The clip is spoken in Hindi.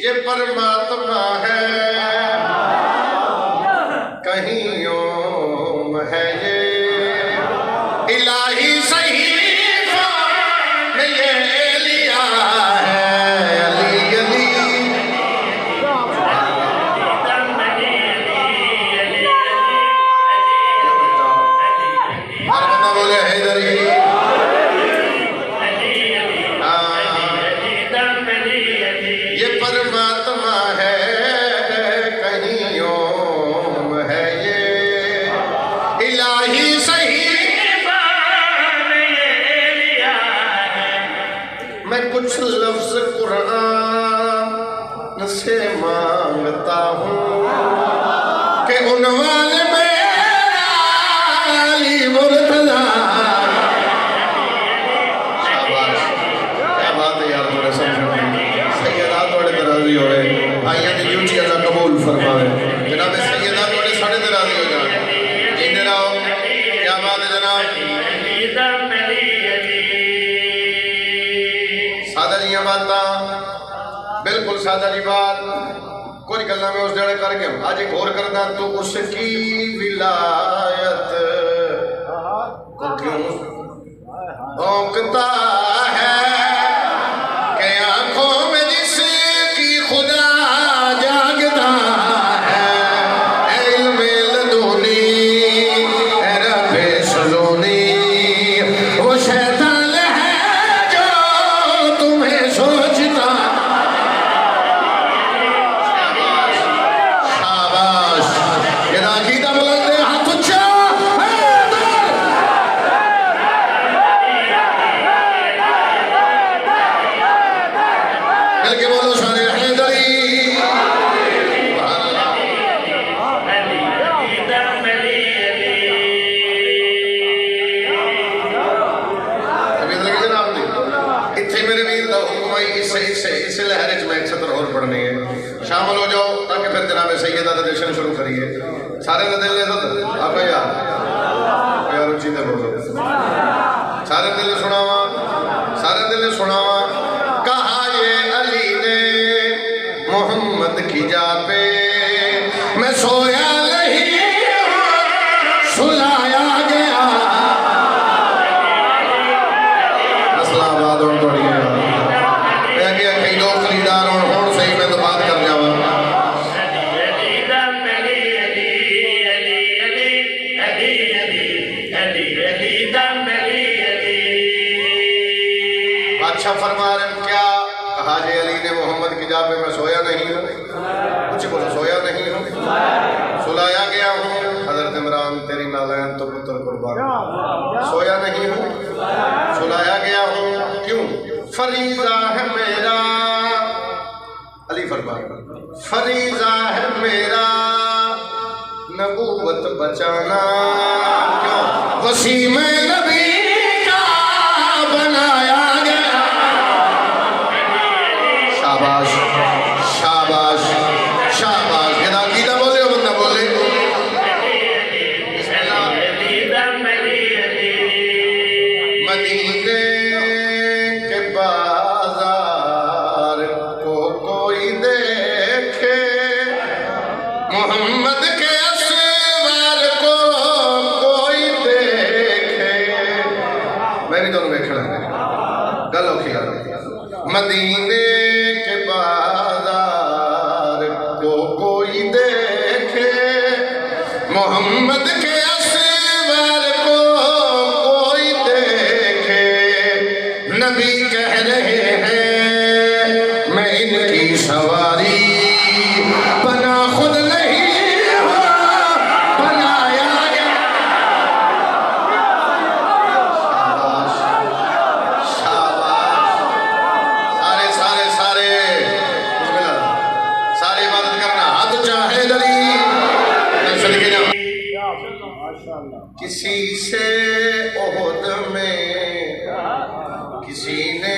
ये परमात्मा है कहीं ओम है ये इलाही सही ने ये लिया है अली अली हर बंदा बोले हैदरी ये परमात्मा है कहीं ओम है ये इलाही सही मैं कुछ लफ्ज कुरान से मांगता हूँ कि उन्वान मेरा अली मुर्तज़ा। क्या बात है यार, थोड़े समझो सैयदा थोड़े दराजी हो रहे भाइयों की ड्यूटी अल्लाह कबूल फरमावे। जनाब सैयदा थोड़े साढ़े दराजी हो जाए जीते रहो। क्या बात है जनाब। सादा जी बात बिल्कुल सादा जी बात कुछ गल्ला में उस जड़े करके आज एक और करना तो उसकी विलायत को क्यों भौंकता है कि आंखों में जिसकी खुदा जागता है इल्मे लदूनी रब्बे सलूनी वो शैतान है जो तुम्हें सोचता। शाबाश ये नाकीदा बुलंद हाथ ऊंचा के बोलो सारे हैदरी। इतने मेरे वीर का हुक्म है इस लहर च मैं 170 और पढ़नी है। शामिल हो जाओ ताकि फिर जनाब सैयदा का दर्शन शुरू करिए। सारे का दिल ने तो आप यार उची दे बोलो सारे दिल ने सुनावा सारे दिल ने सुनावा। कहा ये अली ने मोहम्मद की जा पे मैं सोया नहीं सुलाया गया। असलाबाद और थोड़ी कई लोग खरीदार और होड़ सही मैं तो बात कर जावा। बादशाह फरमा रहे क्या कहा जे अली ने मोहम्मद की जा पे मैं सोया नहीं हूँ। कुछ बोलो सोया नहीं हूँ सुलाया गया हूँ। हजरत इमरान तेरी नालैन तो पुत्र कुर्बान सोया नहीं हूँ सुलाया गया हूँ। क्यों फरीजा है मेरा अली फरमा फरीजा है मेरा नबूवत बचाना। क्यों वसीम नबी का बनाया गया। शाबाश शाबाश शाबाश ये नाकीदा बोले बंदा बोले। मदीने के बाजार को कोई देखे मोहम्मद के असवार को कोई देखे। मैं भी दोनों देखना गल औखी मदीने के बाजार को कोई देखे मोहम्मद के असवार को कोई देखे। नबी कह रहे हैं मैं इनकी सवारी बना खुद नहीं हो बनाया गया। शाबाश शाबाश सारे सारे सारे सारे इबादत करना हाथ चाहे दली किसी से ओहद में किसी ने